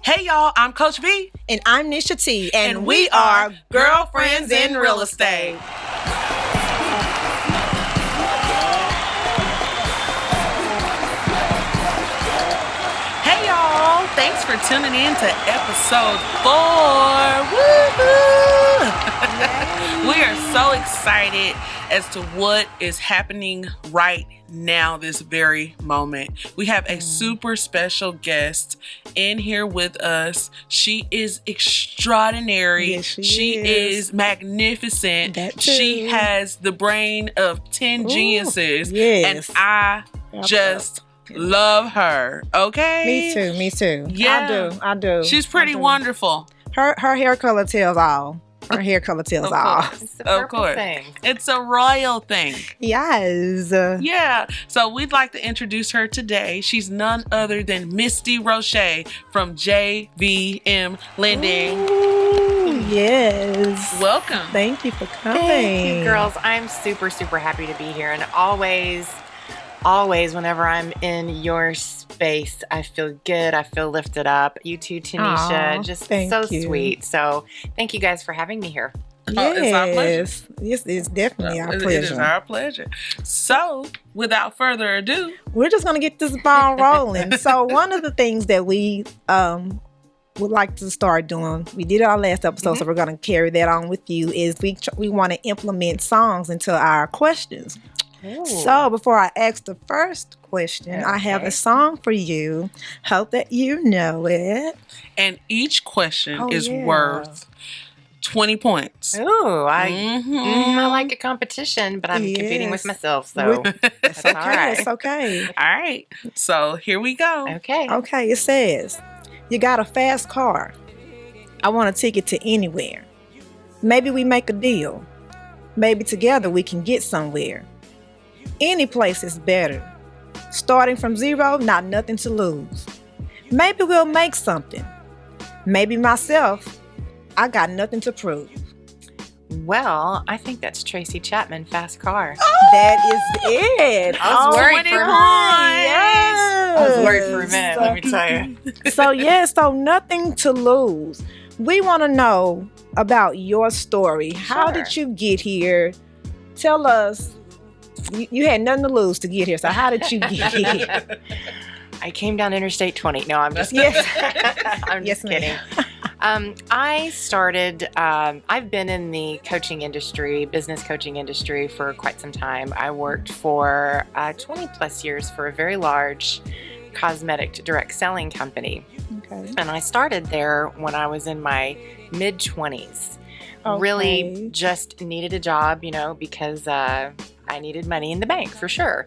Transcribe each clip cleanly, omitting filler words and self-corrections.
Hey y'all, I'm Coach B. And I'm Nisha T. And we are Girlfriends in Real Estate. Hey y'all, thanks for tuning in to episode 4. Woo-hoo! We are so excited as to what is happening right now, this very moment. We have a super special guest in here with us. She is extraordinary. Yes, she is magnificent. That too. She has the brain of 10 geniuses. Yes. And I just love her. Okay? Me too. Yeah. I do. She's pretty wonderful. Her hair color tells all. Her hair color tells all. It's the purple thing. It's a royal thing. Yes. Yeah. So we'd like to introduce her today. She's none other than Misty Roché from JVM Lending. Ooh, yes. Welcome. Thank you for coming. Thank you, girls. I'm super, super happy to be here. And always, whenever I'm in your space, I feel good. I feel lifted up. You too, Tanisha. Aw, just thank so you. sweet. So thank you guys for having me here. Yes. It's our pleasure. Yes, it's definitely our It pleasure. is our pleasure. So without further ado, We're just going to get this ball rolling. So one of the things that we would like to start doing, we did our last episode, so we're going to carry that on with you, is we want to implement songs into our questions. Ooh. So before I ask the first question, I have a song for you. Hope that you know it. and each question Oh, is yeah. worth 20 points. Ooh, I Mhm. like a competition, but I'm competing with Yes. myself, so that's all right. It's okay. All right. So here we go. Okay. Okay, it says, you got a fast car. I want a ticket to anywhere. Maybe we make a deal. Maybe together we can get somewhere. Any place is better. Starting from zero, not nothing to lose. Maybe we'll make something. Maybe myself, I got nothing to prove. Well, I think that's Tracy Chapman, Fast Car. That is it. I was worried for a minute. Yes. I was worried for a minute, let me tell you. So nothing to lose. We want to know about your story. How Sure. did you get here? Tell us. You had nothing to lose to get here. So how did you get here? I came down Interstate 20. No, I'm just Yes. I'm Yes, just kidding. I started, I've been in the coaching industry, business coaching industry for quite some time. I worked for 20 plus years for a very large cosmetic direct selling company. Okay. And I started there when I was in my mid 20s. Okay. Really just needed a job, because I needed money in the bank for sure.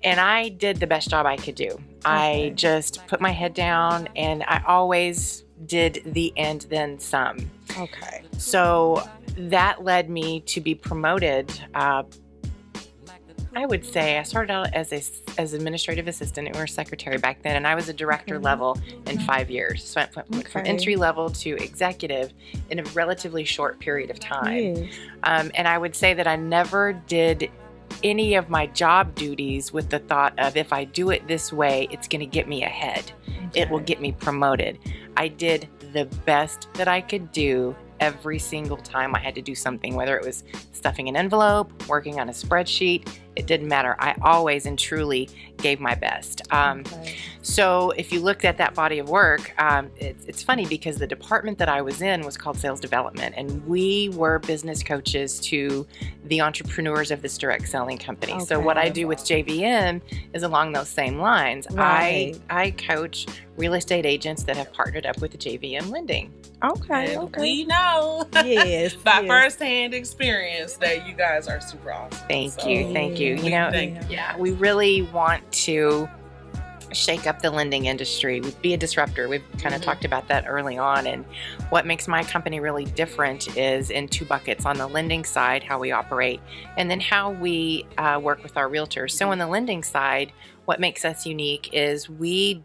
And I did the best job I could do. I just put my head down and I always did the and then some. Okay. So that led me to be promoted. I would say I started out as administrative assistant or secretary back then, and I was a director level in 5 years. So I went from entry level to executive in a relatively short period of time. Yes. And I would say that I never did any of my job duties with the thought of, if I do it this way, it's going to get me ahead. It will get me promoted. I did the best that I could do every single time I had to do something, whether it was stuffing an envelope, working on a spreadsheet. It didn't matter. I always and truly gave my best. So if you looked at that body of work, it's funny because the department that I was in was called sales development, and we were business coaches to the entrepreneurs of this direct selling company. So what I do with JVM is along those same lines. Right. I coach real estate agents that have partnered up with the JVM Lending. Okay. And we know Yes. by firsthand experience that you guys are super awesome. Thank you. Thank you. Yeah, we really want to shake up the lending industry, be a disruptor. We've kind of talked about that early on. And what makes my company really different is in two buckets: on the lending side, how we operate, and then how we work with our realtors. So on the lending side, what makes us unique is we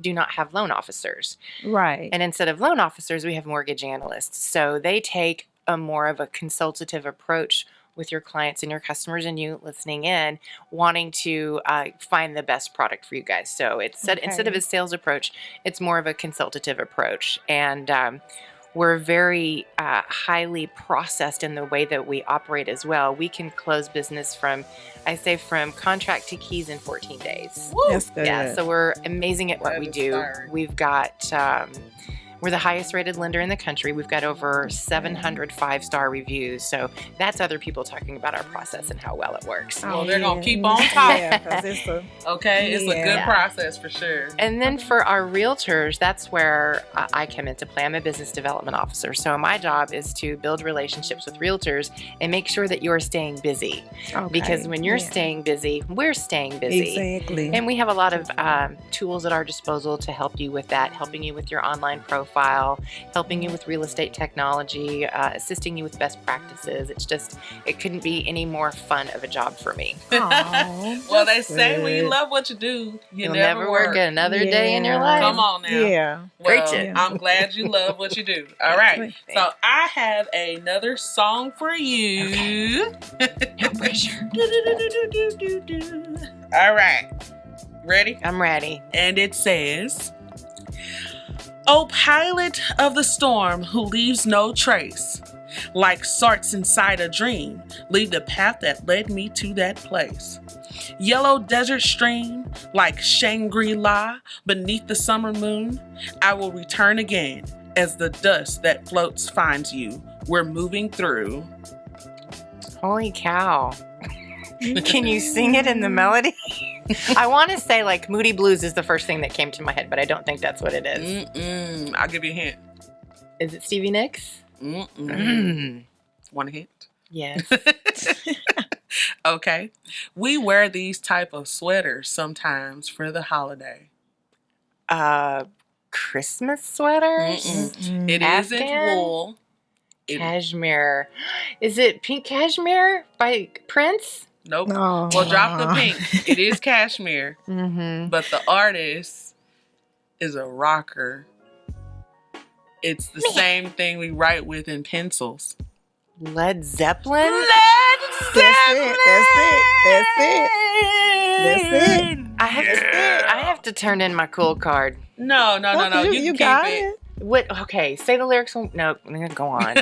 do not have loan officers. Right. And instead of loan officers, we have mortgage analysts. So they take a more of a consultative approach with your clients and your customers and you listening in, wanting to find the best product for you guys. So it's instead of a sales approach, it's more of a consultative approach. And we're very highly processed in the way that we operate as well. We can close business from contract to keys in 14 days. Woo! That's good. Yeah, so we're amazing at what That we is do. fire. We've got, we're the highest rated lender in the country. We've got over 700 5-star reviews. So that's other people talking about our process and how well it works. Well, they're gonna keep on talking. Yeah, 'cause it's a Okay, it's a good Yeah. process for sure. And then for our realtors, that's where I come into play. I'm a business development officer. So my job is to build relationships with realtors and make sure that you're staying busy. Because when you're staying busy, we're staying busy. Exactly. And we have a lot of tools at our disposal to help you with that, helping you with your online profile, helping you with real estate technology, assisting you with best practices. It couldn't be any more fun of a job for me. Aw, Well, they that's say when you good. love what you do, You'll never work another day in your Yeah. life. Come on now. Yeah. Great Well, tip. I'm glad you love what you do. All right. So I have another song for you. No pressure. All right. Ready? I'm ready. And it says, "O pilot of the storm who leaves no trace, like Sarts inside a dream, leave the path that led me to that place. Yellow desert stream, like Shangri-La beneath the summer moon, I will return again as the dust that floats finds you. We're moving through." Holy cow. Can you sing it in the melody? I want to say like Moody Blues is the first thing that came to my head, but I don't think that's what it is. I'll give you a hint. Is it Stevie Nicks? Want a hint? Yes. Okay. We wear these type of sweaters sometimes for the holiday. Christmas sweaters? It Afghan? isn't wool. Cashmere. Is it Pink Cashmere by Prince? Nope. No. Well, drop the pink. It is cashmere, Mm-hmm. but the artist is a rocker. It's the same thing we write with in pencils. Led Zeppelin? That's it. That's it. I have to turn in my cool card. No. You can got keep it. it. What? Okay, say the lyrics. No, go on.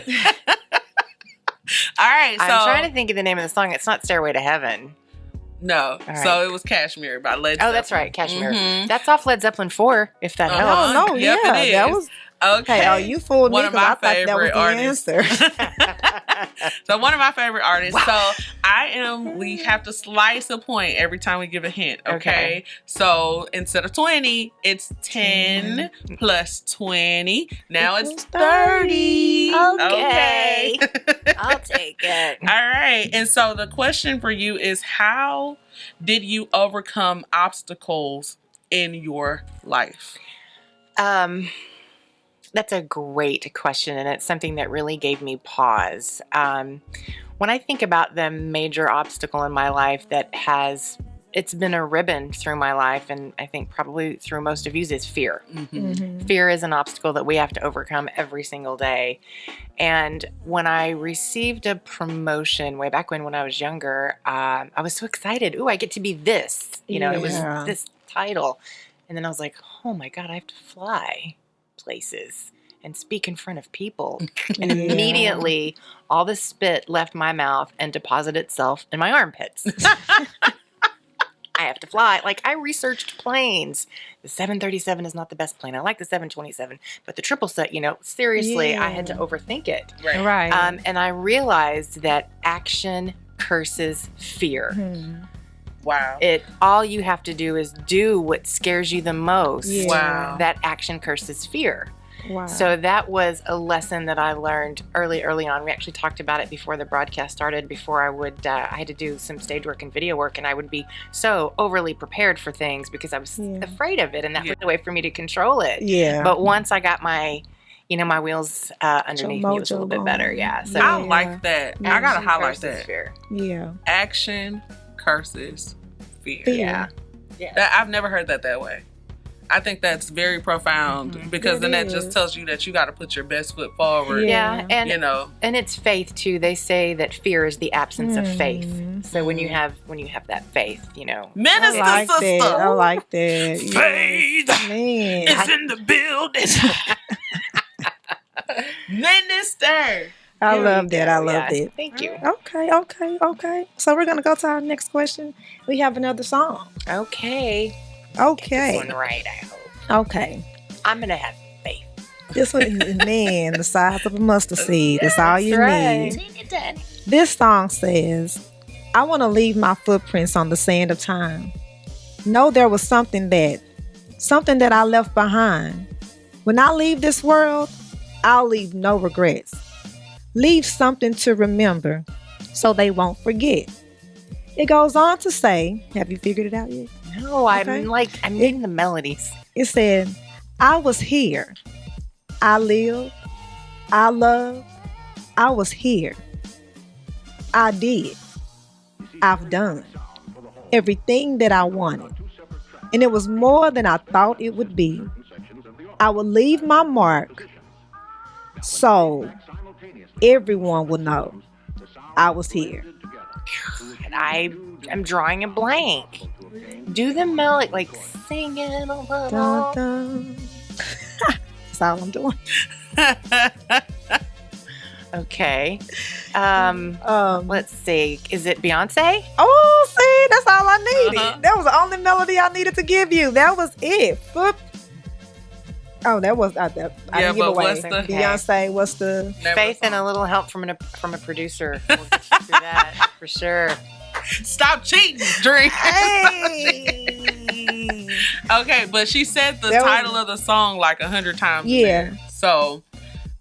All right. So I'm trying to think of the name of the song. It's not Stairway to Heaven. no. right. So it was Cashmere by Led Zeppelin. Oh, that's right, Cashmere. Mhm. That's off Led Zeppelin 4, if that Uh-huh. helps. No, Yep, yeah. it That is. was Okay. hey, you fooled One me of because I my thought that was favorite the artists. answer. So one of my favorite artists. So we have to slice a point every time we give a hint. Okay. So instead of 20, it's 10 plus 20. Now it's 30. Okay. I'll take it. All right. And so the question for you is, how did you overcome obstacles in your life? That's a great question, and it's something that really gave me pause. When I think about the major obstacle in my life it's been a ribbon through my life, and I think probably through most of you's, is fear. Mhm. Fear is an obstacle that we have to overcome every single day. And when I received a promotion way back when I was younger, I was so excited. Ooh, I get to be this. It was Yeah. this title. And then I was like, oh my God, I have to fly places and speak in front of people. And Yeah. immediately all the spit left my mouth and deposited itself in my armpits. I have to fly. Like, I researched planes. The 737 is not the best plane. I like the 727, but the 777, seriously, I had to overthink it. Right. And I realized that action curses fear. Mhm. Wow. All you have to do is do what scares you the most. Yeah. Wow. That action curses fear. Wow. So that was a lesson that I learned early on. We actually talked about it before the broadcast started. Before I had to do some stage work and video work, and I would be so overly prepared for things because I was afraid of it, and that was a way for me to control it. Yeah. But once I got my wheels underneath me, it was a little bit better. Yeah. So I like that. I gotta action highlight curses that. fear. Yeah. Action curses fear. Fear. Yeah. I've never heard that way. I think that's very profound because then that just tells you that you got to put your best foot forward. Yeah, and you know, and it's faith too. They say that fear is the absence of faith. So when you have that faith, you know, Minister I like sister, that. I like that. faith Man. is in the building. Minister. I There love you that. go. I love Yeah. that. Thank you. Okay. So we're going to go to our next question. We have another song. Okay. Okay. This one right, I hope. Okay. I'm gonna have faith. This one, man, the size of a mustard seed. That's all you That's need. This song says, I want to leave my footprints on the sand of time. Know there was something that I left behind. When I leave this world, I'll leave no regrets. Leave something to remember so they won't forget. It goes on to say, have you figured it out yet? No, Okay. I'm getting the melodies. It said, I was here. I lived. I loved. I was here. I did. I've done everything that I wanted. And it was more than I thought it would be. I will leave my mark so everyone will know I was here. And I'm drawing a blank. Do the melody, like sing it a little. Dun, dun. That's all I'm doing. Okay. Let's see. Is it Beyonce? Oh, see, that's all I needed. Uh-huh. That was the only melody I needed to give you. That was it. Oh, that was I didn't give but away. what's the- Beyonce, what's the Faith and a little help from a producer. We'll get you through that for sure. Stop cheating, Dree. Hey. Okay, but she said the That was- title of the song like 100 times. in Yeah. there. So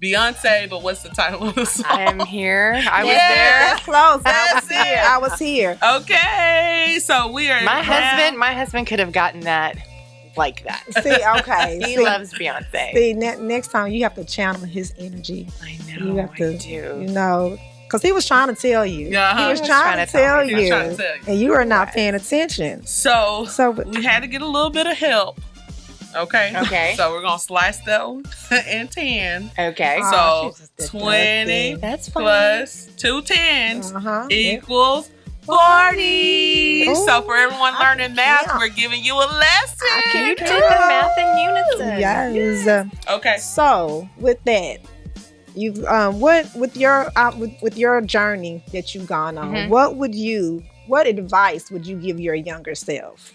Beyonce, but what's the title of the song? I'm here. I was Yeah, there. that's close. That's it. I was here. Okay, so we are My now- husband could have gotten that like that. See, okay. He see, loves Beyonce. See, next time you have to channel his energy. I You know. have to, I do. you know, because he was trying to tell you. Uh-huh. He was trying to tell He was you, trying to tell you. and you are not paying attention. So So, we had to get a little bit of help. Okay. Okay. So we're gonna slice that one in 10. Okay. Oh, she So just did 20 that That's fine. plus 2 10s uh-huh. equals 40. Ooh, So for everyone I learning can math, count. we're giving you a lesson. You did the math in unison. Yes. Okay. So with that, you with your journey that you've gone on, Mhm. what advice would you give your younger self?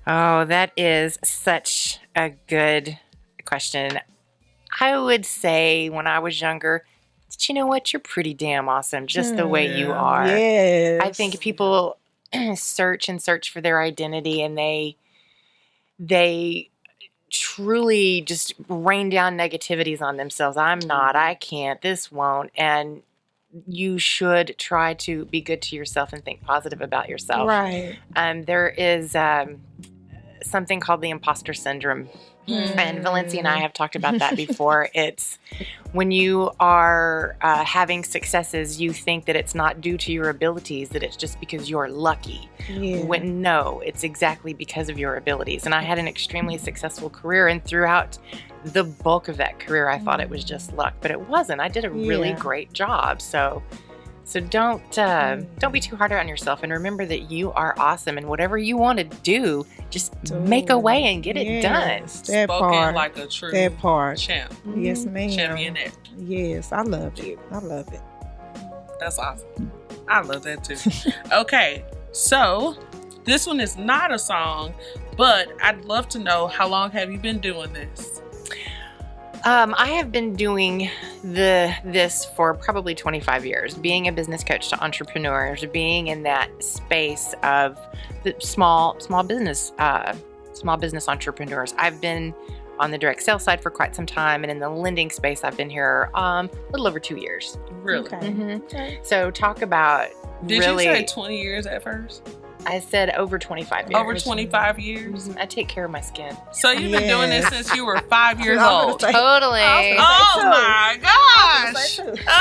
Oh, that is such a good question. I would say when I was younger, but you know what? You're pretty damn awesome just the way you are. Yes. I think people search for their identity and they truly just rain down negativities on themselves. I'm not, I can't, this won't. And you should try to be good to yourself and think positive about yourself. Right. There is something called the Imposter Syndrome. And Valencia and I have talked about that before. It's when you are having successes, you think that it's not due to your abilities, that it's just because you're lucky. Yeah. When no, it's exactly because of your abilities. And I had an extremely successul career, and throughout the bulk of that career, I thought it was just luck, but it wasn't. I did a really Yeah. great job. So don't be too hard on yourself, and remember that you are awesome, and whatever you want to do, just make a way and get it done. Yes, that Spoken part. like a true That part. champ. Yes, ma'am. Championette. Yes, I love it. I love it. That's awesome. I love that too. Okay, so this one is not a song, but I'd love to know, how long have you been doing this? I have been doing this for probably 25 years, being a business coach to entrepreneurs, being in that space of the small business entrepreneurs. I've been on the direct sales side for quite some time, and in the lending space, I've been here a little over 2 years. Really? Okay. Mm-hmm. So talk about Did really. you say 20 years at first? I said over 25 years. Over 25 years? I take care of my skin. So you've been doing this Yes. since you were 5 years I was old? gonna say- Totally. I was Oh gonna say, my gosh.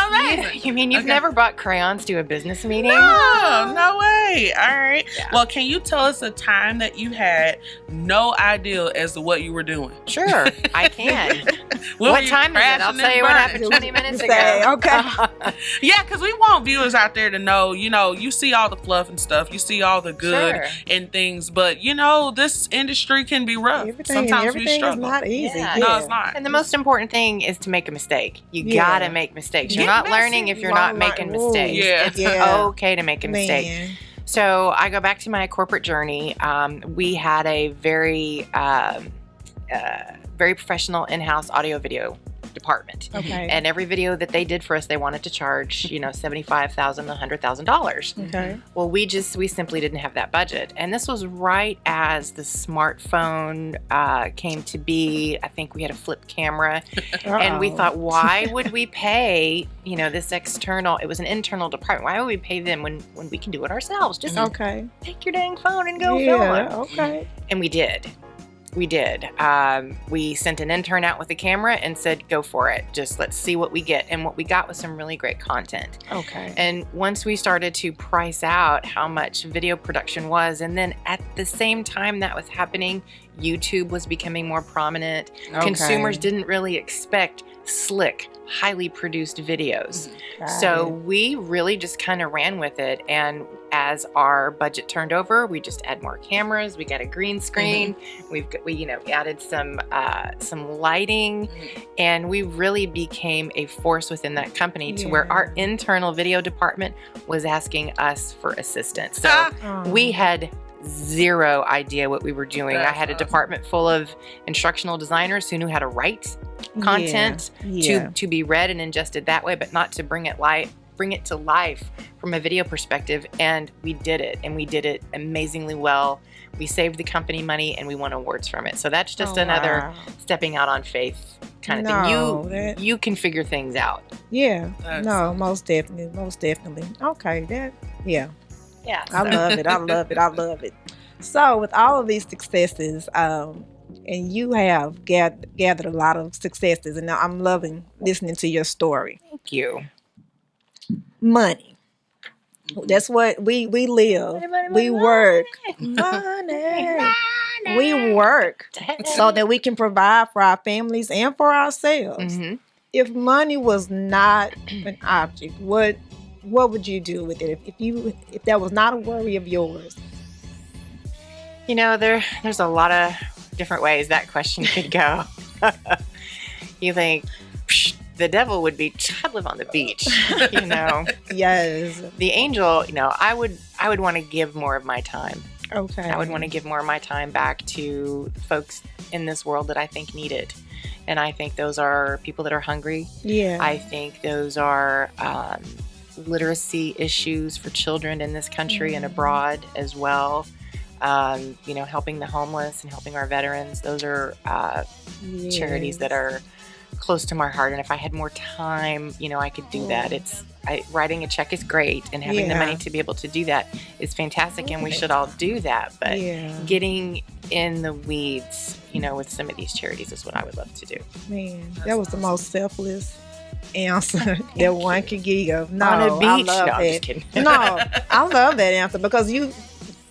Amazing. You mean you've never brought crayons to a business meeting? No way. All right. Yeah. Well, can you tell us a time that you had no idea as to what you were doing? Sure, I can. When What were you time is it? I'll crashing tell and you what burning? happened 20 minutes Say, ago. okay. Yeah, because we want viewers out there to know, you see all the fluff and stuff. You see all the good Sure. and things. But, this industry can be rough. Sometimes we everything is struggle. not easy. Yeah. No, it's not. And the most important thing is to make a mistake. You Yeah. gotta make mistakes. You're Get not messy. learning if you're not making mistakes. Yeah. It's Yeah. okay to make a mistake. Man. So I go back to my corporate journey. We had a very professional in-house audio video department. Okay. And every video that they did for us, they wanted to charge, $75,000, $100,000. Okay. Well, we simply didn't have that budget. And this was right as the smartphone came to be. I think we had a flip camera. And we thought, why would we pay, this external, it was an internal department. Why would we pay them when we can do it ourselves? Just Okay. take your dang phone and go film it. Okay. And we did. We did. We sent an intern out with a camera and said, go for it. Just let's see what we get. And what we got was some really great content. Okay. And once we started to price out how much video production was, and then at the same time that was happening, YouTube was becoming more prominent. Okay. Consumers didn't really expect slick, highly produced videos. So we really just kind of ran with it. And as our budget turned over, we just add more cameras. We got a green screen. We added some lighting, and we really became a force within that company to where our internal video department was asking us for assistance. So we had zero idea what we were doing. I had a department full of instructional designers who knew how to write content to be read and ingested that way, but not to bring it to life from a video perspective. And we did it, and we did it amazingly well. We saved the company money, and we won awards from it. So that's just another stepping out on faith kind of thing. You can figure things out. Yeah. No, most definitely. Okay. Yeah. I love it. I love it. I love it. So with all of these successes, and you have gathered a lot of successes, and I'm loving listening to your story. Thank you. Money. That's what we live. We work. Money. We work so that we can provide for our families and for ourselves. Mm-hmm. If money was not an object, what would you do with it if that was not a worry of yours? There's a lot of different ways that question could go. You think the devil would be, I'd live on the beach, Yes. The angel, I would want to give more of my time. Okay. I would want to give more of my time back to folks in this world that I think need it. And I think those are people that are hungry. Yeah. I think those are literacy issues for children in this country and abroad as well. Helping the homeless and helping our veterans. Those are charities that are close to my heart. And if I had more time, I could do that. Writing a check is great, and having the money to be able to do that is fantastic, and we should all do that. But getting in the weeds, with some of these charities is what I would love to do. Man, that was the most selfless answer that one could give. No, on a beach. I love No, that. I'm just kidding. No, I love that answer because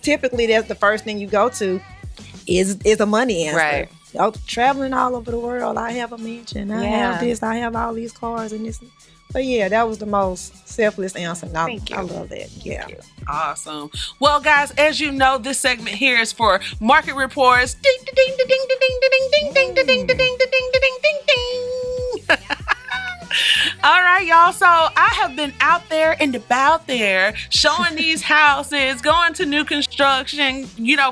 typically that's the first thing you go to is a money answer. Right. Traveling all over the world, I have a mansion. I have this. I have all these cars and this. But that was the most selfless answer. Thank you. I love that. Yeah. Thank you. Awesome. Well, guys, as you know, this segment here is for market reports. Ding, ding, ding, ding, ding, ding, ding, ding, ding, ding, ding, ding, ding, ding, ding, ding. All right, y'all. So I have been out there and about there showing these houses, going to new construction,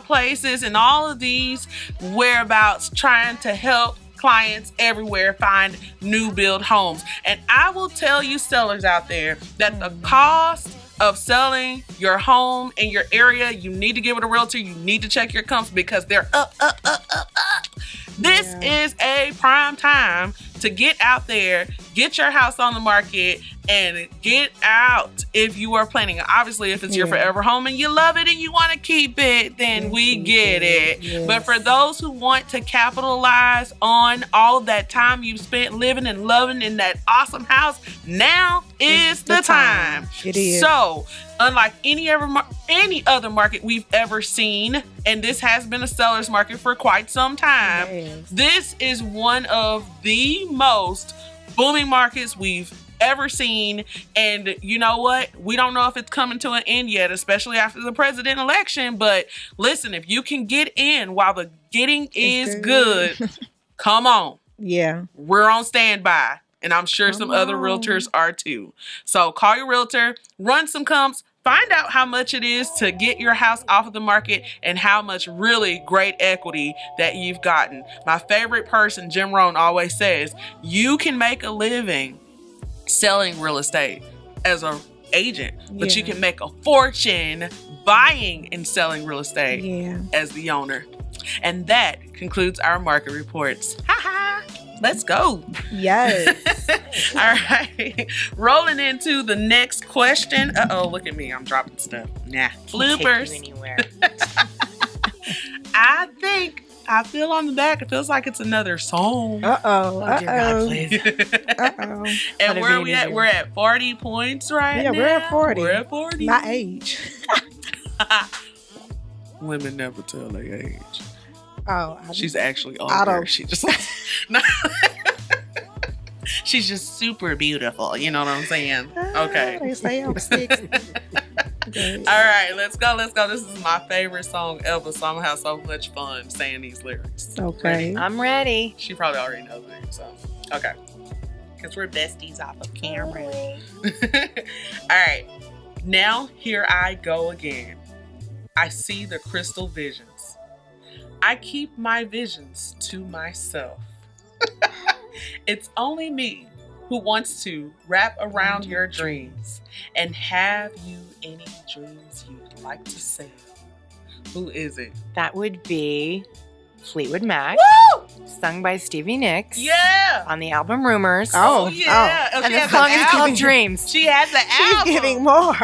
places, and all of these whereabouts, trying to help clients everywhere find new build homes. And I will tell you sellers out there that the cost of selling your home in your area, you need to give it a realtor. You need to check your comps because they're up. This is a prime time to get out there, get your house on the market, and get out if you are planning. Obviously, if it's your forever home and you love it and you want to keep it, then we get it. Yes. But for those who want to capitalize on all of that time you've spent living and loving in that awesome house, now is the time. It is. So, unlike any other market we've ever seen, and this has been a seller's market for quite some time, this is one of the most booming markets we've ever seen. And you know what? We don't know if it's coming to an end yet, especially after the president election. But listen, if you can get in while the getting is good, come on. Yeah. We're on standby. And I'm sure some other realtors are too. So call your realtor, run some comps, find out how much it is to get your house off of the market and how much really great equity that you've gotten. My favorite person, Jim Rohn, always says, you can make a living selling real estate as an agent, but you can make a fortune buying and selling real estate as the owner. And that concludes our market reports. Ha ha! Let's go. Yes. All right. Rolling into the next question. Uh-oh, look at me. I'm dropping stuff. Nah. Bloopers. Take you anywhere. I feel on the back. It feels like it's another song. Uh-oh. Oh, dear God, please. Uh-oh. And where are we at? We're at 40 points right now. Yeah, we're at 40. We're at 40. My age. Women never tell their age. Oh, she's actually older. She just no. She's just super beautiful. You know what I'm saying? Okay. They say I'm 60. All right, let's go. This is my favorite song ever, so I'm gonna have so much fun saying these lyrics. Okay. Ready? I'm ready. She probably already knows it, so okay. Because we're besties off of camera. All right. Now here I go again. I see the crystal visions. I keep my visions to myself. It's only me who wants to wrap around your dreams. And have you any dreams you'd like to say? Who is it? That would be Fleetwood Mac, Woo! sung by Stevie Nicks. Yeah. On the album Rumors. Oh yeah. And the song is called Dreams. She has the album. She's giving more.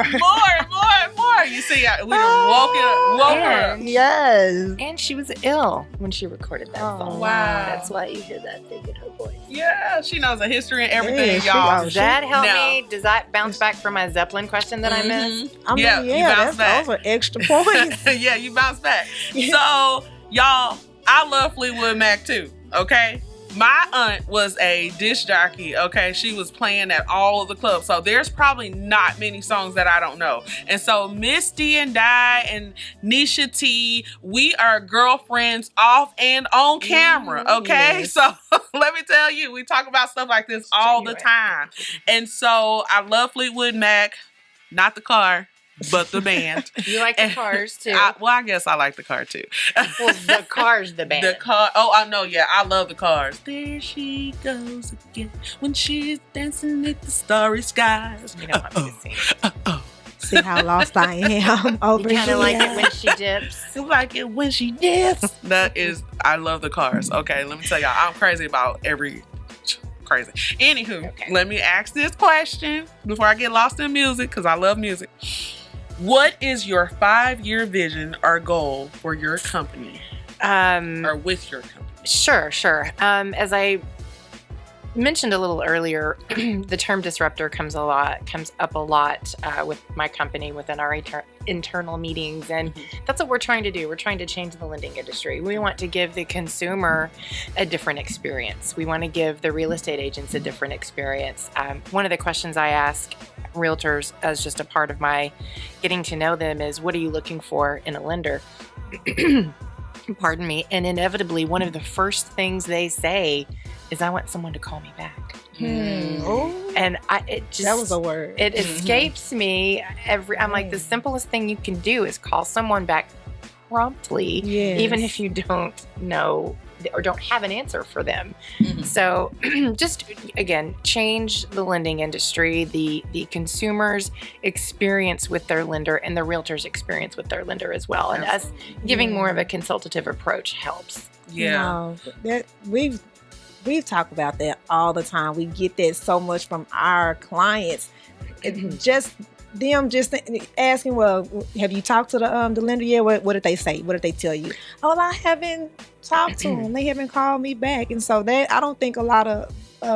More. You see, we woke her. Yes. And she was ill when she recorded that song. Wow. That's why you hear that thing in her voice. Yeah, she knows the history and everything, Yeah, y'all. Does that help No. me? Does that bounce back from my Zeppelin question that I missed? I mean, Yeah, you bounced back. those are extra points. Yeah, you bounce back. So, y'all, I love Fleetwood Mac too, okay? My aunt was a disc jockey, okay? She was playing at all of the clubs. So there's probably not many songs that I don't know. And so Misty and Di and Nisha T, we are girlfriends off and on camera, okay? Yes. So let me tell you, we talk about stuff like this all the time. And so I love Fleetwood Mac, not the car, but the band. You like the Cars too. I guess I like the car too. Well, the Cars, the band. The car. Oh, I know. Yeah, I love the Cars. There she goes again when she's dancing with the starry skies. You don't want me to sing. See how lost I am over You kind here. of like it when she dips. You like it when she dips. That is, I love the Cars. Okay, let me tell y'all, I'm crazy about crazy. Anywho, Let me ask this question before I get lost in music, because I love music. What is your 5-year vision or goal for your company or with your company? Sure. As I mentioned a little earlier, the term disruptor comes up a lot with my company within our internal meetings, and that's what we're trying to do. We're trying to change the lending industry. We want to give the consumer a different experience. We want to give the real estate agents a different experience. One of the questions I ask realtors as just a part of my getting to know them is, what are you looking for in a lender? Pardon me. And inevitably, one of the first things they say is, I want someone to call me back. Oh, And that was a word. It escapes me. I'm like, the simplest thing you can do is call someone back promptly, even if you don't know or don't have an answer for them. So just, again, change the lending industry, the consumer's experience with their lender and the realtor's experience with their lender as well. And us giving more of a consultative approach helps. Yeah. No, we've talked about that all the time. We get that so much from our clients. It just them just asking, well, have you talked to the lender yet? What did they say? What did they tell you? Oh, I haven't talked to them. They haven't called me back. And so that, I don't think a lot of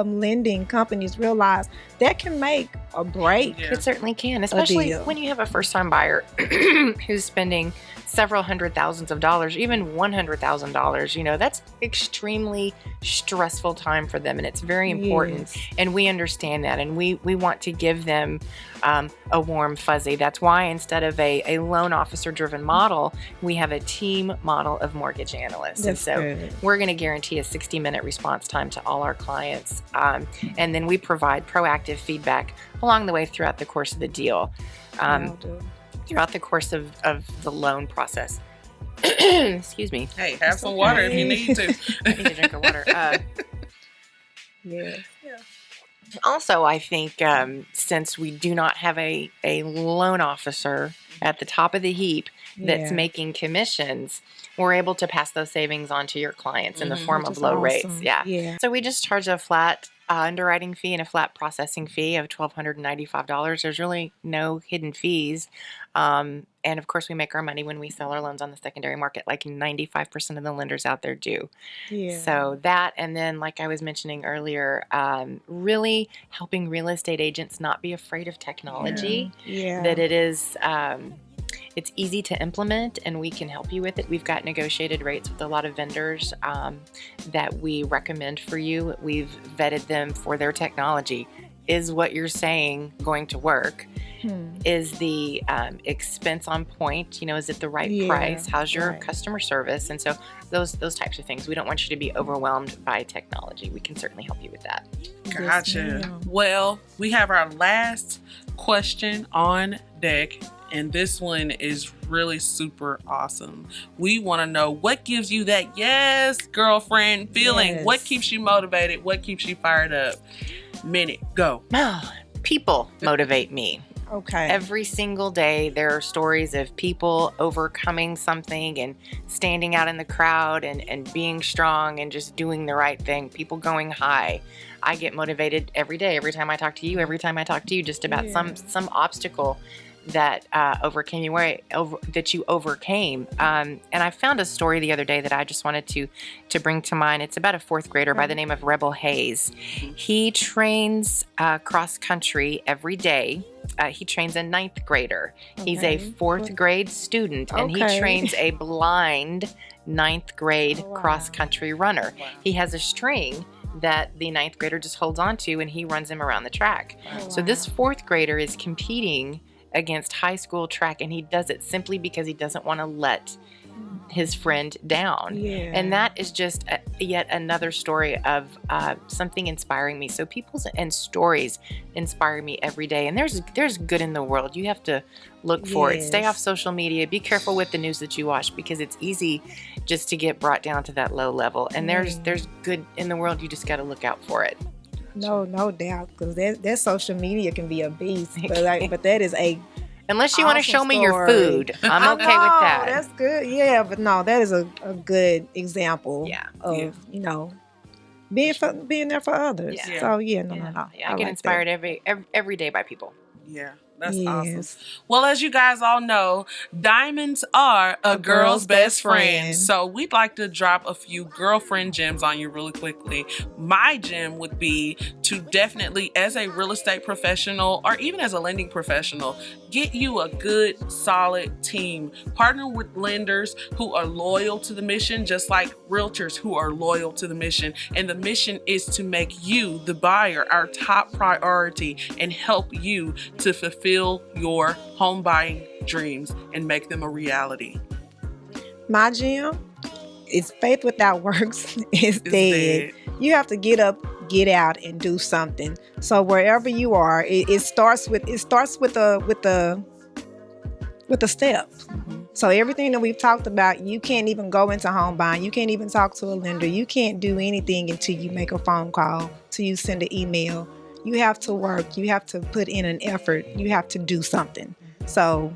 lending companies realize that can make or break. Yeah. It certainly can, especially when you have a first-time buyer who's spending several hundred thousands of dollars, even $100,000. You know, that's extremely stressful time for them, and it's very important. Yes. And we understand that, and we want to give them a warm fuzzy. That's why instead of a loan officer-driven model, we have a team model of mortgage analysts. That's and so good. we're going to guarantee a 60-minute response time to all our clients, and then we provide proactive feedback along the way throughout the course of the deal. Throughout the course of the loan process. Excuse me. Hey, have some water if you need to. I need a drink of water. Yeah. Also, I think since we do not have a loan officer at the top of the heap that's Yeah. making commissions, we're able to pass those savings on to your clients in the form Which of is low awesome. rates. Yeah. Yeah. So we just charge a flat underwriting fee and a flat processing fee of $1,295. There's really no hidden fees. And of course, we make our money when we sell our loans on the secondary market, like 95% of the lenders out there do. Yeah. So that, and then like I was mentioning earlier, really helping real estate agents not be afraid of technology, Yeah. that it is, it's easy to implement and we can help you with it. We've got negotiated rates with a lot of vendors that we recommend for you. We've vetted them for their technology. Is what you're saying going to work? Is the expense on point? You know, is it the right Yeah, price? How's your right. customer service? And so those types of things. We don't want you to be overwhelmed by technology. We can certainly help you with that. Gotcha. ma'am. Well, we have our last question on deck, and this one is really super awesome. We want to know what gives you that yes, girlfriend feeling. Yes. What keeps you motivated? What keeps you fired up? Minute, go. Oh, people motivate me. Okay. Every single day, there are stories of people overcoming something and standing out in the crowd and being strong and just doing the right thing. People going high. I get motivated every day, every time I talk to you, just about Yeah. some obstacle that that you overcame. And I found a story the other day that I just wanted to bring to mind. It's about a fourth grader by the name of Rebel Hayes. He trains cross country every day. He trains a ninth grader. He's a Okay. fourth grade student, and he Okay. trains a blind ninth grade Oh, wow. cross country runner. Wow. He has a string that the ninth grader just holds on to, and he runs him around the track. Oh, So this fourth grader is competing against high school track, and he does it simply because he doesn't want to let his friend down. Yeah. And that is just yet another story of something inspiring me. So people's and stories inspire me every day. And there's good in the world. You have to look for it. Stay Yes. off social media. Be careful with the news that you watch, because it's easy just to get brought down to that low level. And there's good in the world. You just got to look out for it. No doubt, because that social media can be a beast. But that is a Unless you want to awesome show me your story. food, I'm I okay know, with that. That's good. Yeah, but no, that is a good example. Yeah. Of being there for others. Yeah. So no. Yeah, I get inspired every day by people. Yeah, that's Yes. awesome. Well, as you guys all know, diamonds are a girl's best friend. friend. So we'd like to drop a few girlfriend gems on you really quickly. My gem would be to definitely, as a real estate professional or even as a lending professional, get you a good, solid team. Partner with lenders who are loyal to the mission, just like realtors who are loyal to the mission. And the mission is to make you, the buyer, our top priority and help you to fulfill your home buying dreams and make them a reality. My gem is faith without works is It's dead. You have to get up, get out, and do something. So wherever you are, it starts with a step. So everything that we've talked about, you can't even go into home buying. You can't even talk to a lender. You can't do anything until you make a phone call, till you send an email. You have to work. You have to put in an effort. You have to do something. So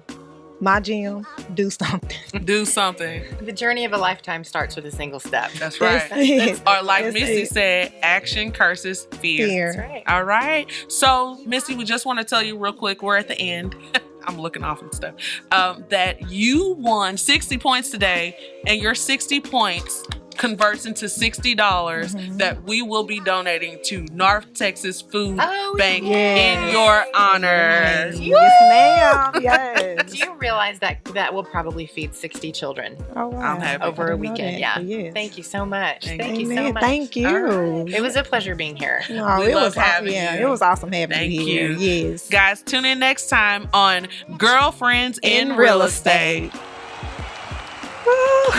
my gym, do something. Do something. The journey of a lifetime starts with a single step. That's right. That's it. Or like That's Misty it. said, action curses fear. Fear. That's right. All right. So, Misty, we just want to tell you real quick, we're at the end. I'm looking off and stuff. That you won 60 points today, and your 60 points converts into $60 that we will be donating to North Texas Food Bank yes. in your honor. Yes, ma'am. Yes. Do you realize that that will probably feed 60 children Oh, wow. I'm happy. over a I didn't know weekend? that, Yeah. but yes. Thank you so much. Thank Thank you so Amen. much. Thank you. All right. It was a pleasure being here. No, We it love was having yeah, you. it was awesome having Thank you here. you. Yes. Guys, tune in next time on Girlfriends in Real Estate. Woo.